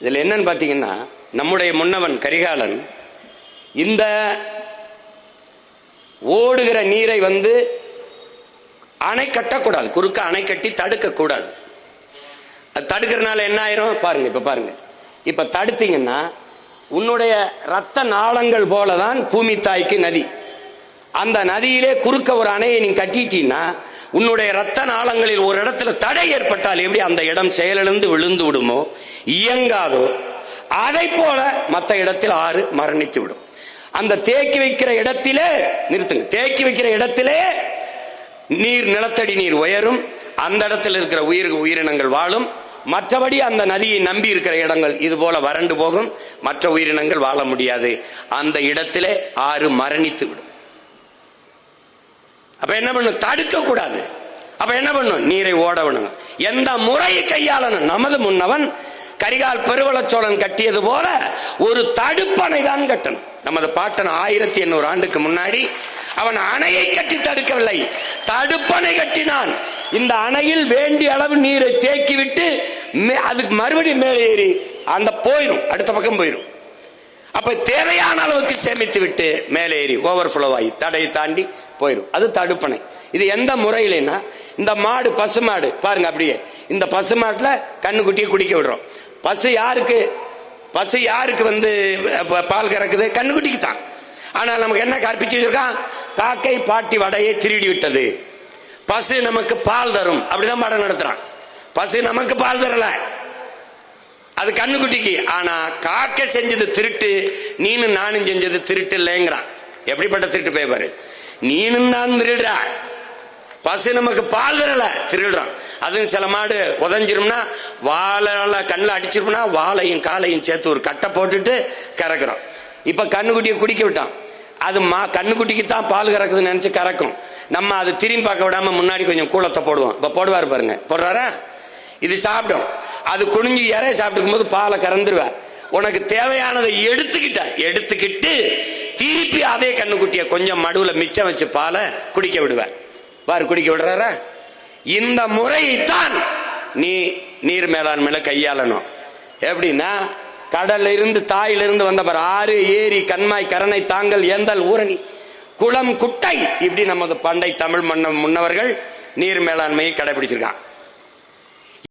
இதுல என்னன்னு பாத்தீங்கன்னா, நம்முடைய முன்னவன் கரிகாலன் இந்த ஓடுகிற நீரை அணை கட்டக்கூடாது, குறுக்க அணை கட்டி தடுக்க கூடாது. அது தடுக்கிறதுனால என்ன ஆயிரும் பாருங்க. இப்ப பாருங்க, இப்ப தடுத்தீங்கன்னா உன்னுடைய ரத்த நாளங்கள் போலதான் பூமி தாய்க்கு நதி. அந்த நதியிலே குறுக்க ஒரு அணையை நீ கட்டிட்டீங்கன்னா உன்னுடைய ரத்த நாளங்களில் ஒரு இடத்துல தடை ஏற்பட்டால் எப்படி அந்த இடம் செயலிழந்து விழுந்து விடுமோ, இயங்காதோ, அதை போல மற்ற இடத்தில் ஆறு மரணித்து விடும். அந்த தேக்கி வைக்கிற இடத்திலே நிறுத்துங்க, தேக்கி வைக்கிற இடத்திலே நீர், நிலத்தடி நீர் உயரும், அந்த இடத்தில் இருக்கிற உயிரினங்கள் வாழும். மற்றபடி அந்த நதியை நம்பி இருக்கிற இடங்கள் இது போல வறண்டு போகும், மற்ற உயிரினங்கள் வாழ முடியாது. அந்த இடத்திலே ஆறு மரணித்து விடும். அப்ப என்ன பண்ணும்? தடுக்க கூடாது. அப்ப என்ன பண்ணும்? நீரை ஓட விடணும். எந்த முறையை கையாளணும்? நமது முன்னவன் கரிகால் பெருவளச்சோழன் கட்டியது போல ஒரு தடுப்பணை தான் கட்டணும். நமது பாட்டன் 1800 ஆண்டுக்கு முன்னாடி அவன் அணையை கட்டி தடுக்கவில்லை, தடுப்பணை கட்டினான். இந்த அணையில் வேண்டிய அளவு நீரை தேக்கி விட்டு அதுக்கு மறுபடியும் மேலே ஏறி அந்த போயிரும், அடுத்த பக்கம் போயிரும். அப்ப தேவையான அளவுக்கு சேமித்து விட்டு மேலே ஏறி ஓவர்ஃப்ளோ ஆகி தடையை தாண்டி போயிரும். அது தடுப்பணை. இது எந்த முறையிலன்னா, இந்த மாடு, பசு மாடு பாருங்க, அப்படியே இந்த பசு மாட்டுல கண்ணுக்குட்டியை குடிக்க விடுறோம். பசு யாருக்கு பால் கறக்குது? கண்ணுக்குட்டிக்கு தான். ஆனால் நமக்கு என்ன கற்பிச்சு வச்சிருக்கான்? காக்கை பாட்டி வடையை திருடி விட்டது, பசு நமக்கு பால் தரும், அப்படிதான் பாடம் நடத்துறான். பசு நமக்கு பால் தரல, அது கண்ணுக்குட்டிக்கு. ஆனா காக்கை செஞ்சது திருட்டு, நீனும் நானும் செஞ்சது திருட்டு இல்லைங்கிறான். எப்படிப்பட்ட திருட்டு போய் பாரு, நீனும் தான் திருடுற, பசு நமக்கு பால் தரல, திருடுறான். அதுவும் சில மாடு உதஞ்சிரும்னா, வாழை கண்ணில் அடிச்சிரும்னா வாழையும் காலையும் சேர்த்து ஒரு கட்டை போட்டுட்டு கறக்குறோம். இப்ப கண்ணுக்குட்டியை குடிக்க விட்டான், அது கண்ணுக்குட்டிக்கு தான் பால் கறக்குதுன்னு நினைச்சு கறக்கும். நம்ம அது திரும்பி பார்க்க விடாம முன்னாடி கொஞ்சம் கூளத்தை போடுவோம். இப்ப போடுவாரு பாருங்க, போடுறாரா? இது சாப்பிடும். அது குனிஞ்சு இறைய சாப்பிட்டுக்கும் போது பாலை கறந்துருவ. உனக்கு தேவையானதை எடுத்துக்கிட்டு திருப்பி அதே கண்ணுக்குட்டிய கொஞ்சம் மடுவுல மிச்சம் வச்சு பாலை குடிக்க விடுவேன். பாரு, குடிக்க விடுறாரா? இந்த முறையைத்தான் நீ நீர் மேலாண்மையில கையாளணும். எப்படின்னா, கடல்ல இருந்து, தாயிலிருந்து வந்த பாரு, ஆறு, ஏரி, கண்மாய், கரணை, தாங்கல், ஏந்தல், ஊரணி, குளம், குட்டை, இப்படி நமது பண்டை தமிழ் முன்னவர்கள் நீர் மேலாண்மையை கடைபிடிச்சிருக்கான்.